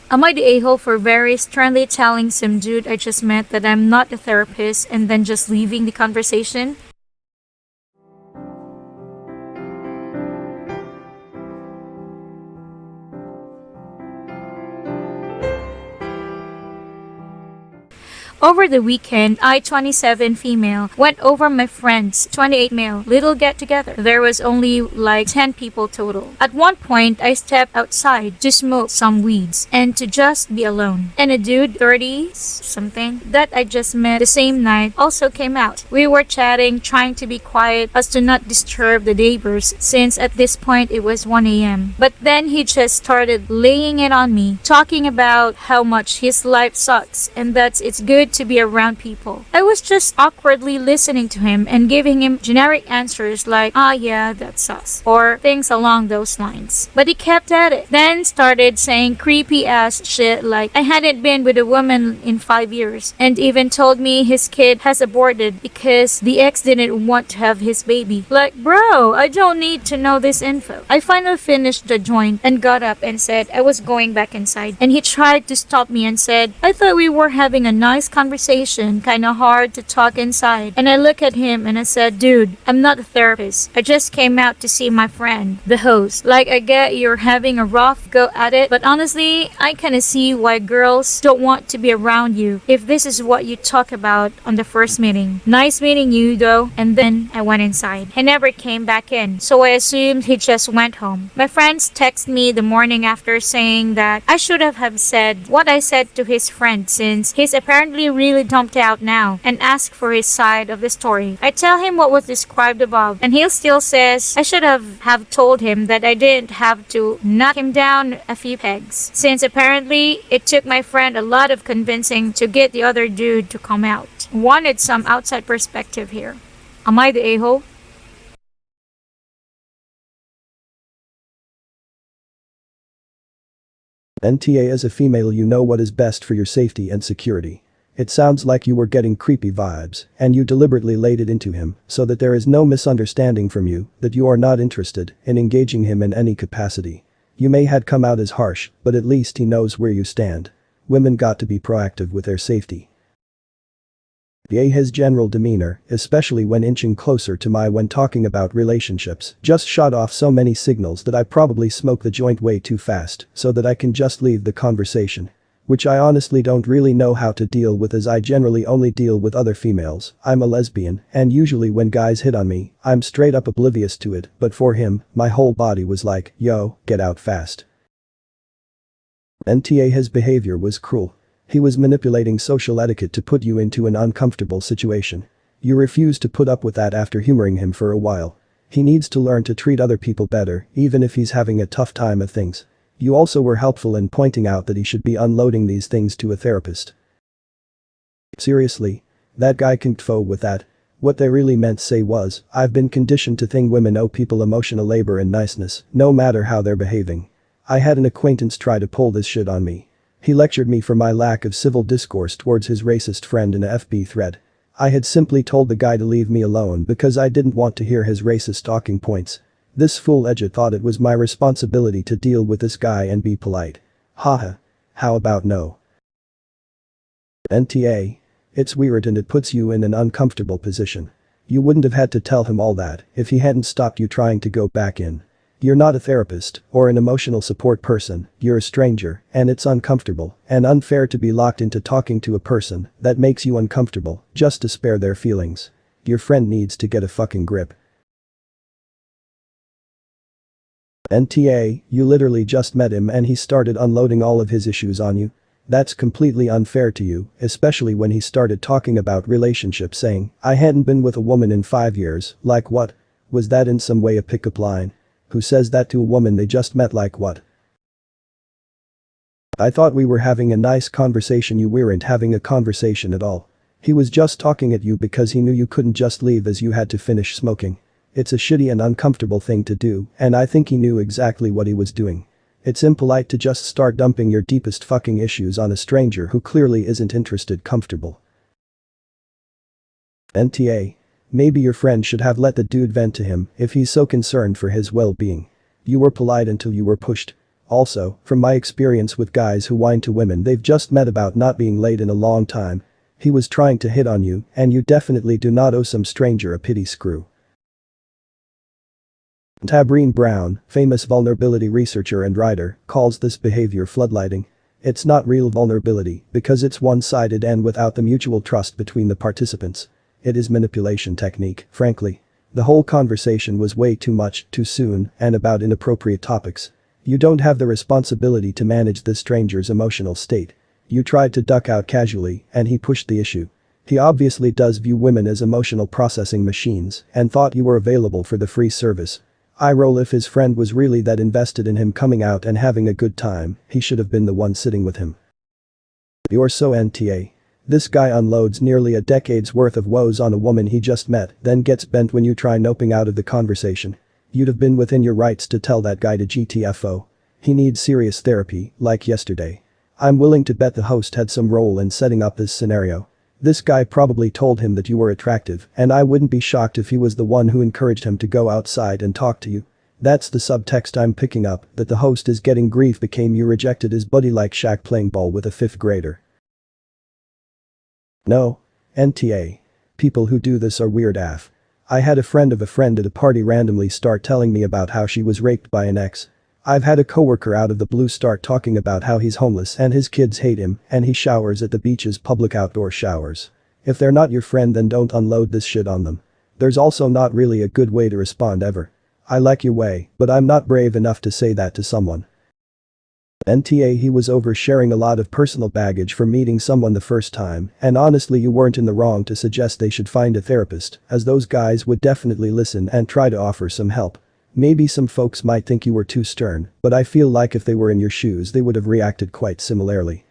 Am I the a-hole for very sternly telling some dude I just met that I'm not a therapist and then just leaving the conversation? Over the weekend, I, 27 female, went over my friend's 28 male little get together. There was only like 10 people total. At one point, I stepped outside to smoke some weeds and to just be alone. And a dude, 30s something, that I just met the same night also came out. We were chatting, trying to be quiet as to not disturb the neighbors since at this point it was 1 a.m. But then he just started laying it on me, talking about how much his life sucks and that it's good to be around people. I was just awkwardly listening to him and giving him generic answers like, ah yeah, that sucks, or things along those lines. But he kept at it, then started saying creepy ass shit like I hadn't been with a woman in 5 years, and even told me his kid has aborted because the ex didn't want to have his baby. Like, bro, I don't need to know this info. I finally finished the joint and got up and said I was going back inside, and he tried to stop me and said, I thought we were having a nice conversation, kinda hard to talk inside. And I looked at him and I said, dude, I'm not a therapist. I just came out to see my friend, the host. Like, I get you're having a rough go at it, but honestly, I kinda see why girls don't want to be around you if this is what you talk about on the first meeting. Nice meeting you though. And then I went inside. He never came back in, so I assumed he just went home. My friends texted me the morning after saying that I should have said what I said to his friend since he's apparently really dumped out now and asked for his side of the story. I tell him what was described above and he still says I should have told him that I didn't have to knock him down a few pegs since apparently it took my friend a lot of convincing to get the other dude to come out. Wanted some outside perspective here. Am I the a-hole? NTA, as a female, you know what is best for your safety and security. It sounds like you were getting creepy vibes, and you deliberately laid it into him so that there is no misunderstanding from you that you are not interested in engaging him in any capacity. You may had come out as harsh, but at least he knows where you stand. Women got to be proactive with their safety. His general demeanor, especially when inching closer to my when talking about relationships, just shot off so many signals that I probably smoke the joint way too fast so that I can just leave the conversation. Which I honestly don't really know how to deal with, as I generally only deal with other females. I'm a lesbian, and usually when guys hit on me, I'm straight up oblivious to it, but for him, my whole body was like, yo, get out fast. NTA, his behavior was cruel. He was manipulating social etiquette to put you into an uncomfortable situation. You refused to put up with that after humoring him for a while. He needs to learn to treat other people better, even if he's having a tough time of things. You also were helpful in pointing out that he should be unloading these things to a therapist. Seriously? That guy can't fool with that. What they really meant to say was, I've been conditioned to think women owe people emotional labor and niceness, no matter how they're behaving. I had an acquaintance try to pull this shit on me. He lectured me for my lack of civil discourse towards his racist friend in a FB thread. I had simply told the guy to leave me alone because I didn't want to hear his racist talking points. This fool Edget thought it was my responsibility to deal with this guy and be polite. Haha. How about no? NTA. It's weird and it puts you in an uncomfortable position. You wouldn't have had to tell him all that if he hadn't stopped you trying to go back in. You're not a therapist or an emotional support person, you're a stranger, and it's uncomfortable and unfair to be locked into talking to a person that makes you uncomfortable just to spare their feelings. Your friend needs to get a fucking grip. NTA, you literally just met him and he started unloading all of his issues on you. That's completely unfair to you, especially when he started talking about relationships saying, I hadn't been with a woman in 5 years. Like what? Was that in some way a pickup line? Who says that to a woman they just met? Like what? I thought we were having a nice conversation. You weren't having a conversation at all. He was just talking at you because he knew you couldn't just leave as you had to finish smoking. It's a shitty and uncomfortable thing to do, and I think he knew exactly what he was doing. It's impolite to just start dumping your deepest fucking issues on a stranger who clearly isn't interested. Comfortable. NTA. Maybe your friend should have let the dude vent to him if he's so concerned for his well-being. You were polite until you were pushed. Also, from my experience with guys who whine to women they've just met about not being laid in a long time. He was trying to hit on you, and you definitely do not owe some stranger a pity screw. Tabrine Brown, famous vulnerability researcher and writer, calls this behavior floodlighting. It's not real vulnerability because it's one-sided and without the mutual trust between the participants. It is manipulation technique, frankly. The whole conversation was way too much, too soon, and about inappropriate topics. You don't have the responsibility to manage this stranger's emotional state. You tried to duck out casually, and he pushed the issue. He obviously does view women as emotional processing machines and thought you were available for the free service. I roll if his friend was really that invested in him coming out and having a good time, he should have been the one sitting with him. You're so NTA. This guy unloads nearly a decade's worth of woes on a woman he just met, then gets bent when you try noping out of the conversation. You'd have been within your rights to tell that guy to GTFO. He needs serious therapy, like yesterday. I'm willing to bet the host had some role in setting up this scenario. This guy probably told him that you were attractive, and I wouldn't be shocked if he was the one who encouraged him to go outside and talk to you. That's the subtext I'm picking up, that the host is getting grief became you rejected his buddy like Shaq playing ball with a 5th grader. No. NTA. People who do this are weird AF. I had a friend of a friend at a party randomly start telling me about how she was raped by an ex. I've had a coworker out of the blue start talking about how he's homeless and his kids hate him and he showers at the beach's public outdoor showers. If they're not your friend then don't unload this shit on them. There's also not really a good way to respond ever. I like your way, but I'm not brave enough to say that to someone. NTA he was oversharing a lot of personal baggage from meeting someone the first time, and honestly you weren't in the wrong to suggest they should find a therapist, as those guys would definitely listen and try to offer some help. Maybe some folks might think you were too stern, but I feel like if they were in your shoes they would have reacted quite similarly.